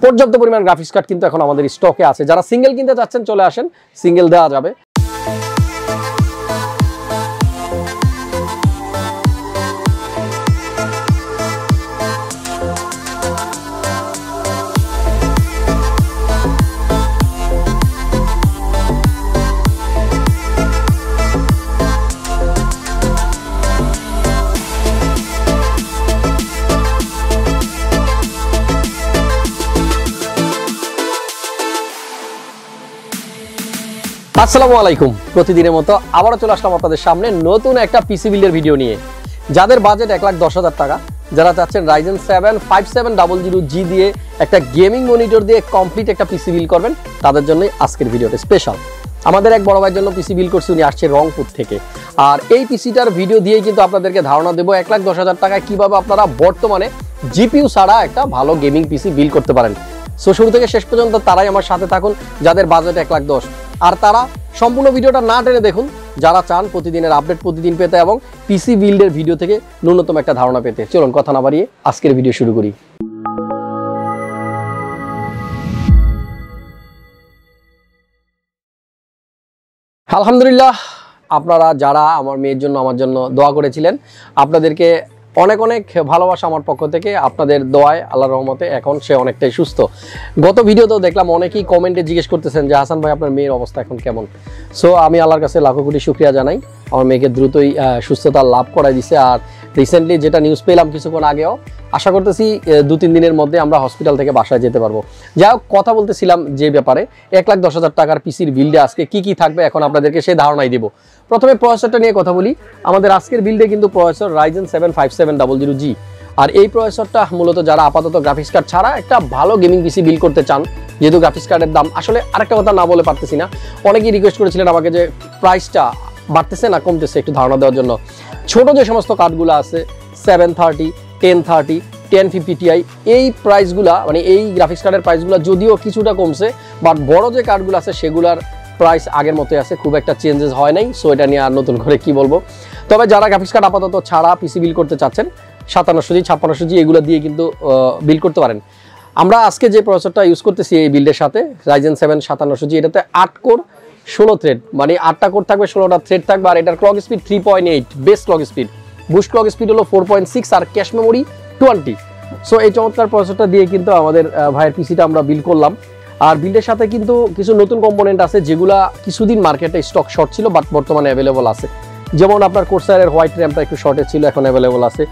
পর্যাপ্ত পরিমাণ graphics card কিন্তু এখন আমাদের স্টকে আছে। যারা সিঙ্গেল কিনতে চাচ্ছেন চলে আসেন, সিঙ্গেল দেওয়া যাবে। আসসালামু আলাইকুম, প্রতিদিনের মতো আবারও চলে আসলাম আপনাদের সামনে নতুন একটা পিসি বিল্ডের ভিডিও নিয়ে। যাদের বাজেট 1,10,000 টাকা, যারা চাচ্ছেন Ryzen 7 5700G দিয়ে একটা গেমিং মনিটর দিয়ে কমপ্লিট একটা পিসি বিল্ড করবেন, তাদের জন্যই আজকের ভিডিওটা স্পেশাল। আমাদের এক বড় ভাইয়ের জন্য পিসি বিল্ড করছি, উনি আসছে রংপুর থেকে। আর এই পিসিটার ভিডিও দিয়েই কিন্তু আপনাদেরকে ধারণা দেবো 1,10,000 টাকায় কীভাবে আপনারা বর্তমানে জিপিইউ ছাড়া একটা ভালো গেমিং পিসি বিল্ড করতে পারেন। সো শুরু থেকে শেষ পর্যন্ত তারাই আমার সাথে থাকুন, যাদের বাজেট 1,10,000। আর তারা সম্পূর্ণ ভিডিওটা না টেনে দেখুন, যারা চান প্রতিদিনের আপডেট প্রতিদিন পেতে এবং পিসি বিল্ডের ভিডিও থেকে ন্যূনতম একটা ধারণা পেতে। চলুন কথা না বাড়িয়ে আজকের ভিডিও শুরু করি। আলহামদুলিল্লাহ, আপনারা যারা আমার মেয়ের জন্য আমার জন্য দোয়া করেছিলেন, আপনাদেরকে অনেক অনেক ভালোবাসা আমার পক্ষ থেকে। আপনাদের দোয়ায় আল্লাহর রহমতে এখন সে অনেকটাই সুস্থ। গত ভিডিওতেও দেখলাম অনেকেই কমেন্টে জিজ্ঞেস করতেছেন যে হাসান ভাই আপনার মেয়ের অবস্থা এখন কেমন। সো আমি আল্লাহর কাছে লাখো কোটি শুকরিয়া জানাই, আমার মেয়েকে দ্রুতই সুস্থতা লাভ করাই দিছে। আর রিসেন্টলি যেটা নিউজ পেলাম কিছুক্ষণ আগেও, আশা করতেছি 2-3 দিনের মধ্যে আমরা হসপিটাল থেকে বাসায় যেতে পারবো। যাই হোক, কথা বলতেছিলাম যে ব্যাপারে 1,10,000 টাকার পিসির বিল্ডে আজকে কি থাকবে এখন আপনাদেরকে সেই ধারণাই দেবো। প্রথমে প্রসেসরটা নিয়ে কথা বলি। আমাদের আজকের বিল্ডে কিন্তু প্রসেসর Ryzen 7 5700G। আর এই প্রসেসরটা মূলত যারা আপাতত গ্রাফিক্স কার্ড ছাড়া একটা ভালো গেমিং পিসি বিল্ড করতে চান, যেহেতু গ্রাফিক্স কার্ডের দাম আসলে আরেকটা কথা না বলে পারতেছি না, অনেকেই রিকোয়েস্ট করেছিলেন আমাকে যে প্রাইসটা বাড়তেছে না কমতেছে, একটু ধারণা দেওয়ার জন্য। ছোট যে সমস্ত কার্ডগুলো আছে 730, 1030, 1050 Ti, এই প্রাইসগুলা মানে এই গ্রাফিক্স কার্ডের প্রাইসগুলো যদিও কিছুটা কমছে, বাট বড় যে কার্ডগুলো আছে সেগুলার প্রাইস আগের মতোই আছে, খুব একটা চেঞ্জেস হয় নাই। সো এটা নিয়ে আর নতুন করে কি বলবো। তবে যারা গ্রাফিক্স কার্ড আপাতত ছাড়া পিসি বিল্ড করতে চাচ্ছেন 5700G 5600G এগুলো দিয়ে কিন্তু বিল্ড করতে পারেন। আমরা আজকে যে প্রসেসরটা ইউজ করতেছি এই বিল্ডের সাথে Ryzen 7 5700G, এটাতে 8 কোর 16 থ্রেড, মানে 8টা কোর থাকবে, 16টা থ্রেড থাকবে। আর এটার clock speed 3.8, best clock speed. Boost clock speed হলো 4.6 আর ক্যাশ মেমোরি 20। সো এই চমৎকার প্রসেসরটা দিয়ে কিন্তু আমাদের ভাইয়ের পিসিটা আমরা বিল্ড করলাম। আর বিল্ডের সাথে কিন্তু কিছু নতুন কম্পোনেন্ট আছে যেগুলা কিছুদিন মার্কেটে স্টক শর্ট ছিল, বাট বর্তমানে অ্যাভেলেবল আছে। যেমন আপনার কোর্সারের হোয়াইট র্যামটা একটু শর্টেজ ছিল, এখন অ্যাভেলেবল আছে।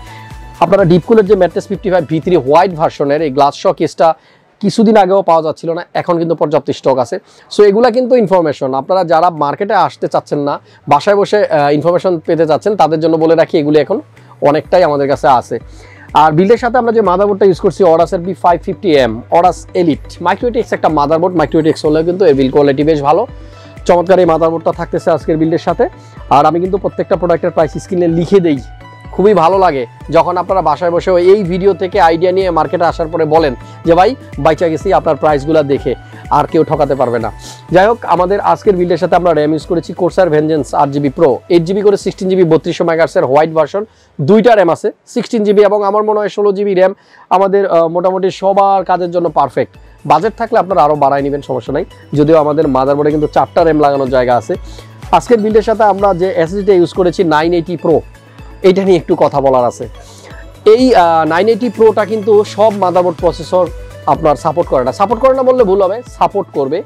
আপনারা ডিপকুলের যে ম্যাট্রেস 55 V3 হোয়াইট ভার্সনের এই গ্লাস শ কেসটা কিছুদিন আগেও পাওয়া যাচ্ছিল না, এখন কিন্তু পর্যাপ্ত স্টক আছে। সো এগুলা কিন্তু ইনফরমেশন, আপনারা যারা মার্কেটে আসতে চাচ্ছেন না, বাসায় বসে ইনফরমেশন পেতে চাচ্ছেন, তাদের জন্য বলে রাখি এগুলি এখন অনেকটাই আমাদের কাছে আছে। আর বিল্ডের সাথে আমরা যে মাদারবোর্ডটা ইউজ করছি অরাসের B550M অরাস এলিট মাইক্রোটিক্স একটা মাদারবোর্ড। মাইক্রোটিক্স হলেও কিন্তু এর বিল্ড কোয়ালিটি বেশ ভালো। চমৎকার এই মাদারবোর্ডটা থাকতেছে আজকের বিল্ডের সাথে। আর আমি কিন্তু প্রত্যেকটা প্রোডাক্টের প্রাইস স্ক্রিনে লিখে দেই, খুবই ভালো লাগে যখন আপনারা বাসায় বসে এই ভিডিও থেকে আইডিয়া নিয়ে মার্কেটে আসার পরে বলেন যে ভাই বাইচা গেছি, আপনার প্রাইসগুলো দেখে আর কেউ ঠকাতে পারবে না। যাই হোক, আমাদের আজকের বিল্ডের সাথে আমরা র্যাম ইউজ করেছি কোর্সার ভেঞ্জেন্স 8GB Pro, 8GB করে 16GB 3200 MHz হোয়াইট ভার্সন। 2টা র্যাম আছে 16GB এবং আমার মনে হয় 16GB র্যাম আমাদের মোটামুটি সবার কাজের জন্য পারফেক্ট। বাজেট থাকলে আপনারা আরও বাড়ায় নেবেন, সমস্যা নাই। যদিও আমাদের মাদারবোর্ডে কিন্তু 4টা র্যাম লাগানোর জায়গা আছে। আজকের বিল্ডের সাথে আমরা যে SSD ইউজ করেছি 980 Pro, এইটা নিয়ে একটু কথা বলার আছে। এই 980 Proটা কিন্তু সব মাদারবোর্ড প্রসেসর আপনার সাপোর্ট করে না বললে ভুল হবে, সাপোর্ট করবে,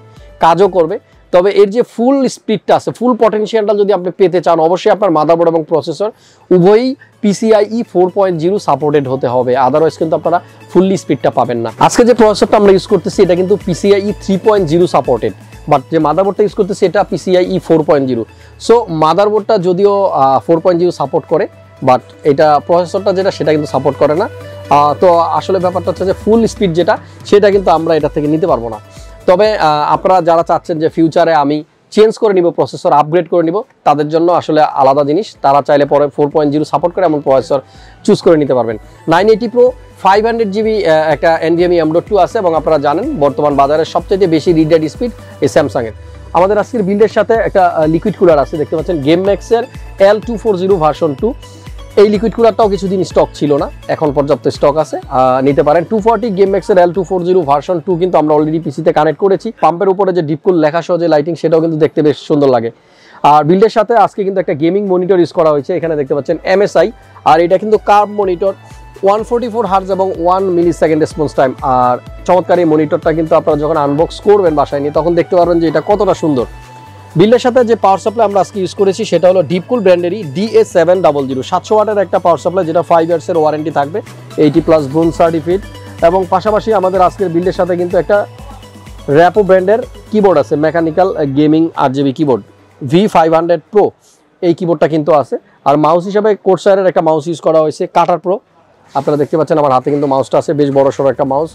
কাজও করবে। তবে এর যে ফুল স্পিডটা আছে, ফুল পটেনশিয়ালটা যদি আপনি পেতে চান, অবশ্যই আপনার মাদারবোর্ড এবং প্রসেসর উভয়ই PCIe 4.0 সাপোর্টেড হতে হবে, আদারওয়াইজ কিন্তু আপনারা ফুললি স্পিডটা পাবেন না। আজকে যে প্রসেসরটা আমরা ইউজ করতেছি এটা কিন্তু PCIe 3.0 সাপোর্টেড, বাট যে মাদারবোর্ডটা ইউজ করতেছি এটা PCIe 4.0। সো মাদারবোর্ডটা যদিও 4.0 সাপোর্ট করে, বাট এটা প্রসেসরটা যেটা সেটা কিন্তু সাপোর্ট করে না। তো আসলে ব্যাপারটা হচ্ছে যে ফুল স্পিড যেটা সেটা কিন্তু আমরা এটা থেকে নিতে পারবো না। তবে আপনারা যারা চাচ্ছেন যে ফিউচারে আমি চেঞ্জ করে নিব, প্রসেসর আপগ্রেড করে নিব, তাদের জন্য আসলে আলাদা জিনিস। তারা চাইলে পরে 4.0 সাপোর্ট করে এমন প্রসেসর চুজ করে নিতে পারবেন। 980 Pro 500GB একটা NVMe M.2 আছে এবং আপনারা জানেন বর্তমান বাজারে সবচেয়ে বেশি রিড রাইট স্পিড এই স্যামসাংয়ের। আমাদের আজকের বিল্ডের সাথে একটা লিকুইড কুলার আছে, দেখতে পাচ্ছেন গেম ম্যাক্সের L240 ভার্সন 2। এই লিকুইড কুলারটাও কিছুদিন স্টক ছিল না, এখন পর্যাপ্ত স্টক আছে, নিতে পারেন। 240 গেমম্যাক্সের L240 ভার্সন 2 কিন্তু আমরা অলরেডি পিসিতে কানেক্ট করেছি। পাম্পের উপরে যে ডিপকুল লেখা সহ যে লাইটিং, সেটাও কিন্তু দেখতে বেশ সুন্দর লাগে। আর বিল্ডের সাথে আজকে কিন্তু একটা গেমিং মনিটর ইউজ করা হয়েছে, এখানে দেখতে পাচ্ছেন MSI, আর এটা কিন্তু কার্ভ মনিটর, 144 হার্জ এবং 1 মিলি সেকেন্ড রেসপন্স টাইম। আর চমৎকার এই মনিটরটা কিন্তু আপনারা যখন আনবক্স করবেন বাসায় নিয়ে, তখন দেখতে পারবেন যে এটা কতটা সুন্দর। বিল্ডের সাথে যে পাওয়ার সাপ্লাই আমরা আজকে ইউজ করেছি সেটা হলো ডিপকুল ব্র্যান্ডেরই DA700, 700 ওয়াটের একটা পাওয়ার সাপ্লাই, যেটা 5 ইয়ার্সের ওয়ারেন্টি থাকবে, 80+ ব্রোঞ্জ সার্টিফিকেট। এবং পাশাপাশি আমাদের আজকের বিল্ডের সাথে কিন্তু একটা র্যাপো ব্র্যান্ডের কিবোর্ড আছে, mechanical gaming RGB keyboard V500 Pro, এই কিবোর্ডটা কিন্তু আছে। আর মাউস হিসাবে কোর্সারের একটা মাউস ইউজ করা হয়েছে, কাটার প্রো। আপনারা দেখতে পাচ্ছেন আমার হাতে কিন্তু মাউসটা আছে, বেশ বড় সড়ো একটা মাউস,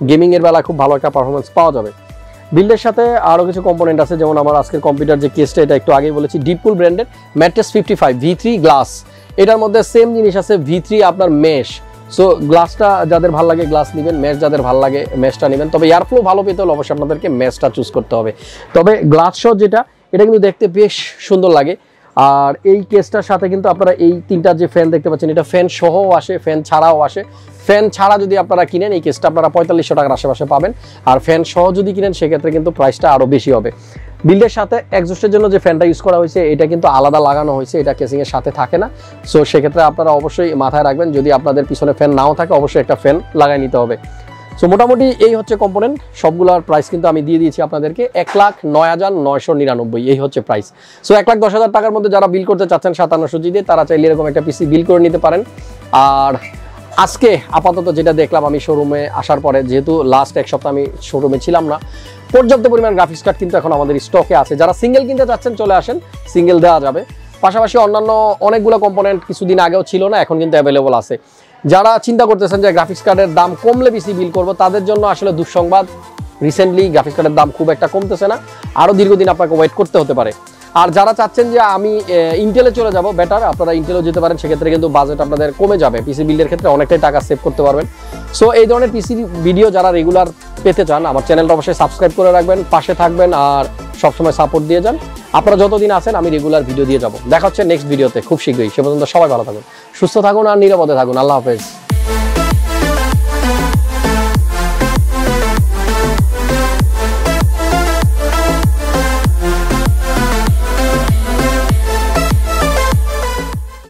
গেমিংয়ের বেলা খুব ভালো একটা পারফরমেন্স পাওয়া যাবে। বিল্ডের সাথে আরও কিছু কম্পোনেন্ট আছে, যেমন আমার আজকের কম্পিউটার যে কেসটা, এটা একটু আগেই বলেছি, ডিপকুল ব্র্যান্ডের ম্যাট্রেস 55 V3 গ্লাস। এটার মধ্যে সেম জিনিস আছে V3 আপনার মেশ। সো গ্লাসটা যাদের ভালো লাগে গ্লাস নেবেন, মেশ যাদের ভালো লাগে মেশটা নেবেন। তবে এয়ারফ্লো ভালো পেতে হলে অবশ্যই আপনাদেরকে মেশটা চুজ করতে হবে। তবে গ্লাস সহ যেটা, এটা কিন্তু দেখতে বেশ সুন্দর লাগে। আর এই কেসটার সাথে কিন্তু আপনারা এই তিনটা যে ফ্যান দেখতে পাচ্ছেন, এটা ফ্যান সহও আসে, ফ্যান ছাড়াও আসে। ফ্যান ছাড়া যদি আপনারা কিনেন, এই কেসটা আপনারা 4500 টাকার আশেপাশে পাবেন। আর ফ্যান সহ যদি কিনেন, সেক্ষেত্রে কিন্তু প্রাইসটা আরও বেশি হবে। বিল্ডের সাথে এক্সস্টের জন্য যে ফ্যানটা ইউজ করা হয়েছে, এটা কিন্তু আলাদা লাগানো হয়েছে, এটা কেসিংয়ের সাথে থাকে না। সো সেক্ষেত্রে আপনারা অবশ্যই মাথায় রাখবেন, যদি আপনাদের পিছনে ফ্যান নাও থাকে, অবশ্যই একটা ফ্যান লাগাই নিতে হবে। সো মোটামুটি এই হচ্ছে কম্পোনেন্ট, সবগুলোর প্রাইস কিন্তু আমি দিয়ে দিয়েছি আপনাদেরকে, 1,09,999, এই হচ্ছে প্রাইস। সো 1,10,000 টাকার মধ্যে যারা বিল করতে চাচ্ছেন 5700 দিয়ে, তারা চাইলে এরকম একটা পিসি বিল করে নিতে পারেন। আর আজকে আপাতত যেটা দেখলাম আমি শোরুমে আসার পরে, যেহেতু লাস্ট এক সপ্তাহ আমি শোরুমে ছিলাম না, পর্যাপ্ত পরিমাণ গ্রাফিক্স কার্ড কিন্তু এখন আমাদের স্টকে আছে। যারা সিঙ্গেল কিনতে চাচ্ছেন চলে আসেন, সিঙ্গেল দেওয়া যাবে। পাশাপাশি অন্যান্য অনেকগুলো কম্পোনেন্ট কিছুদিন আগেও ছিল না, এখন কিন্তু অ্যাভেলেবল আছে। যারা চিন্তা করতেছেন যে গ্রাফিক্স কার্ডের দাম কমলে পিসি বিল করবো, তাদের জন্য আসলে দুঃসংবাদ, রিসেন্টলি গ্রাফিক্স কার্ডের দাম খুব একটা কমতেছে না, আরও দীর্ঘদিন আপনাকে ওয়েট করতে হতে পারে। আর যারা চাচ্ছেন যে আমি ইন্টেলে চলে যাব, বেটার, আপনারা ইন্টেলেও যেতে পারেন, সেক্ষেত্রে কিন্তু বাজেট আপনাদের কমে যাবে, পিসি বিল্ডের ক্ষেত্রে অনেকটাই টাকা সেভ করতে পারবেন। সো এই ধরনের পিসি ভিডিও যারা রেগুলার পেতে চান, আমার চ্যানেলটা অবশ্যই সাবস্ক্রাইব করে রাখবেন, পাশে থাকবেন আর সবসময় সাপোর্ট দিয়ে যান। আপনারা যতদিন আছেন আমি রেগুলার ভিডিও দিয়ে যাব। দেখা হচ্ছে নেক্সট ভিডিওতে খুব শীঘ্রই। সে পর্যন্ত সবাই ভালো থাকুন, সুস্থ থাকুন আর নিরাপদে থাকুন। আল্লাহ হাফেজ।